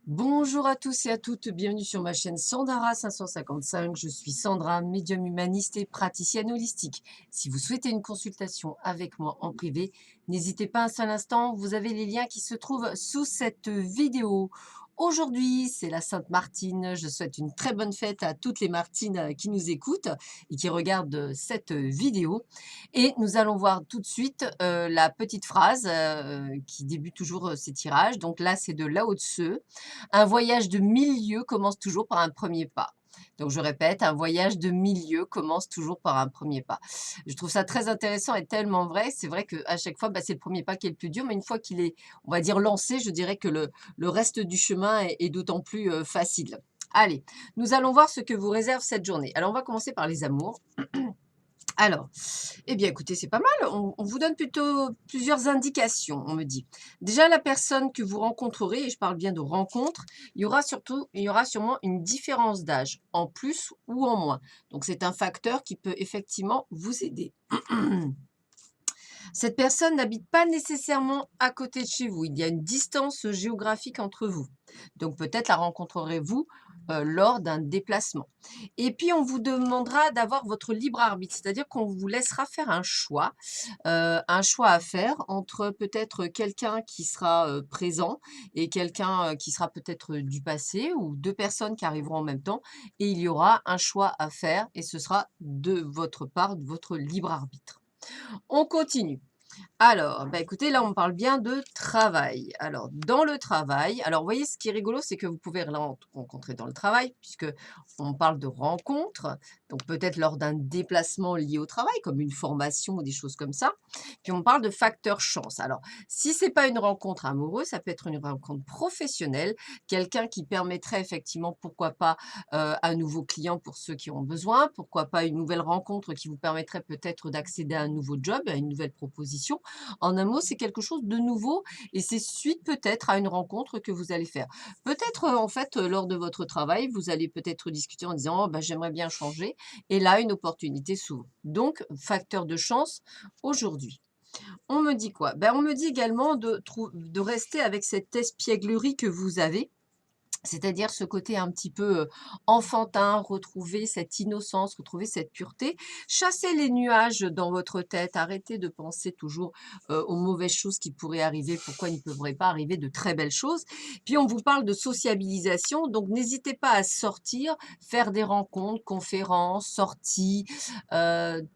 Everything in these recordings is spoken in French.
Bonjour à tous et à toutes, bienvenue sur ma chaîne Sandara 555. Je suis Sandra, médium humaniste et praticienne holistique. Si vous souhaitez une consultation avec moi en privé, n'hésitez pas un seul instant, vous avez les liens qui se trouvent sous cette vidéo. Aujourd'hui, c'est la Sainte Martine. Je souhaite une très bonne fête à toutes les Martines qui nous écoutent et qui regardent cette vidéo. Et nous allons voir tout de suite la petite phrase qui débute toujours ces tirages. Donc là, c'est de Lao Tse. Un voyage de 1000 lieues commence toujours par un premier pas. Donc je répète, un voyage de 1000 lieues commence toujours par un premier pas. Je trouve ça très intéressant et tellement vrai. C'est vrai qu'à chaque fois, c'est le premier pas qui est le plus dur, mais une fois qu'il est, on va dire, lancé, je dirais que le reste du chemin est d'autant plus facile. Allez, nous allons voir ce que vous réserve cette journée. Alors, on va commencer par les amours. Alors, eh bien, écoutez, c'est pas mal. On vous donne plutôt plusieurs indications, on me dit. Déjà, la personne que vous rencontrerez, et je parle bien de rencontre, il y aura sûrement une différence d'âge, en plus ou en moins. Donc, c'est un facteur qui peut effectivement vous aider. Cette personne n'habite pas nécessairement à côté de chez vous. Il y a une distance géographique entre vous. Donc peut-être la rencontrerez-vous lors d'un déplacement. Et puis on vous demandera d'avoir votre libre arbitre, c'est-à-dire qu'on vous laissera faire un choix à faire entre peut-être quelqu'un qui sera présent et quelqu'un qui sera peut-être du passé ou deux personnes qui arriveront en même temps. Et il y aura un choix à faire et ce sera de votre part, de votre libre arbitre. On continue. Alors, bah, écoutez, là, on parle bien de travail. Alors, dans le travail, alors, vous voyez, ce qui est rigolo, c'est que vous pouvez rencontrer dans le travail, puisque on parle de rencontre, donc peut-être lors d'un déplacement lié au travail, comme une formation ou des choses comme ça. Puis on parle de facteur chance. Alors, si c'est pas une rencontre amoureuse, ça peut être une rencontre professionnelle, quelqu'un qui permettrait effectivement, pourquoi pas, un nouveau client pour ceux qui ont besoin, pourquoi pas une nouvelle rencontre qui vous permettrait peut-être d'accéder à un nouveau job, à une nouvelle proposition. En un mot, c'est quelque chose de nouveau et c'est suite peut-être à une rencontre que vous allez faire. Peut-être, en fait, lors de votre travail, vous allez peut-être discuter en disant: «Oh bah, j'aimerais bien changer» et là, une opportunité s'ouvre. Donc facteur de chance aujourd'hui. On me dit quoi? Ben, on me dit également de rester avec cette espièglerie que vous avez, c'est-à-dire ce côté un petit peu, enfantin, retrouver cette innocence, retrouver cette pureté. Chassez les nuages dans votre tête, arrêtez de penser toujours, aux mauvaises choses qui pourraient arriver, pourquoi il ne pourrait pas arriver de très belles choses. Puis on vous parle de sociabilisation, donc n'hésitez pas à sortir, faire des rencontres, conférences, sorties,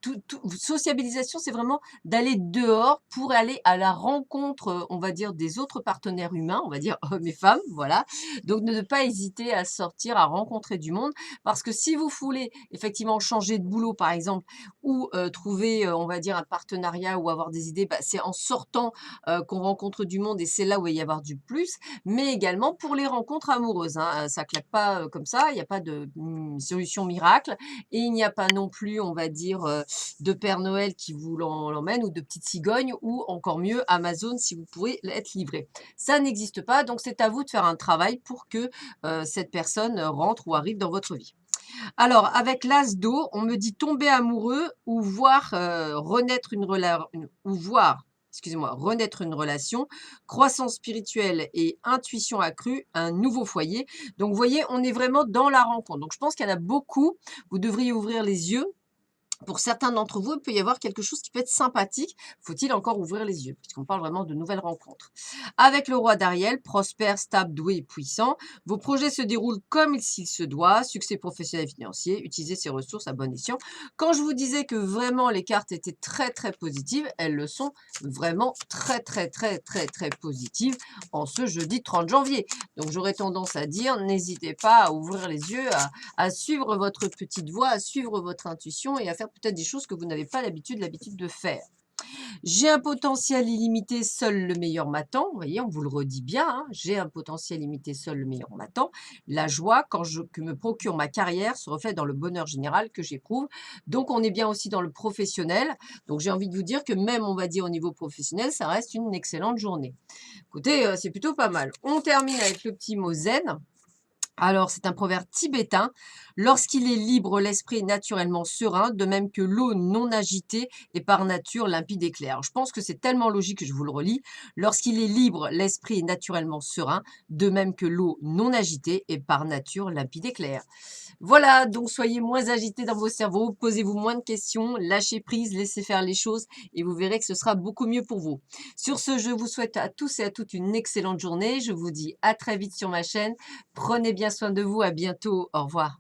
tout sociabilisation, c'est vraiment d'aller dehors pour aller à la rencontre, on va dire des autres partenaires humains, on va dire hommes et femmes, voilà, donc ne pas hésiter à sortir, à rencontrer du monde parce que si vous voulez effectivement changer de boulot par exemple ou trouver, on va dire un partenariat ou avoir des idées, bah, c'est en sortant, qu'on rencontre du monde et c'est là où il va y avoir du plus. Mais également pour les rencontres amoureuses, hein, ça claque pas, comme ça, il y a pas de, solution miracle et il n'y a pas non plus, on va dire, de Père Noël qui vous l'emmène ou de petite cigogne ou encore mieux Amazon si vous pourrez être livré. Ça n'existe pas, donc c'est à vous de faire un travail pour que, cette personne, rentre ou arrive dans votre vie. Alors avec l'as d'eau, on me dit tomber amoureux ou voir, renaître une relation, croissance spirituelle et intuition accrue, un nouveau foyer. Donc vous voyez, on est vraiment dans la rencontre. Donc je pense qu'il y en a beaucoup, vous devriez ouvrir les yeux pour certains d'entre vous, il peut y avoir quelque chose qui peut être sympathique. Faut-il encore ouvrir les yeux, puisqu'on parle vraiment de nouvelles rencontres. Avec le roi d'Ariel, prospère, stable, doué et puissant, vos projets se déroulent comme s'il se doit, succès professionnel et financier, utilisez ces ressources à bon escient. Quand je vous disais que vraiment les cartes étaient très très positives, elles le sont vraiment très très très très très positives en ce jeudi 30 janvier. Donc j'aurais tendance à dire, n'hésitez pas à ouvrir les yeux, à suivre votre petite voix, à suivre votre intuition et à faire peut-être des choses que vous n'avez pas l'habitude de faire. J'ai un potentiel illimité, seul le meilleur m'attend. Vous voyez, on vous le redit bien, hein, j'ai un potentiel illimité, seul le meilleur m'attend. La joie que me procure ma carrière se reflète dans le bonheur général que j'éprouve. Donc, on est bien aussi dans le professionnel. Donc, j'ai envie de vous dire que même, on va dire, au niveau professionnel, ça reste une excellente journée. Écoutez, c'est plutôt pas mal. On termine avec le petit mot zen. Alors, c'est un proverbe tibétain. Lorsqu'il est libre, l'esprit est naturellement serein, de même que l'eau non agitée est par nature limpide et claire. Je pense que c'est tellement logique que je vous le relis. Lorsqu'il est libre, l'esprit est naturellement serein, de même que l'eau non agitée est par nature limpide et claire. Voilà, donc soyez moins agités dans vos cerveaux, posez-vous moins de questions, lâchez prise, laissez faire les choses et vous verrez que ce sera beaucoup mieux pour vous. Sur ce, je vous souhaite à tous et à toutes une excellente journée. Je vous dis à très vite sur ma chaîne. Prenez bien soin de vous. À bientôt. Au revoir.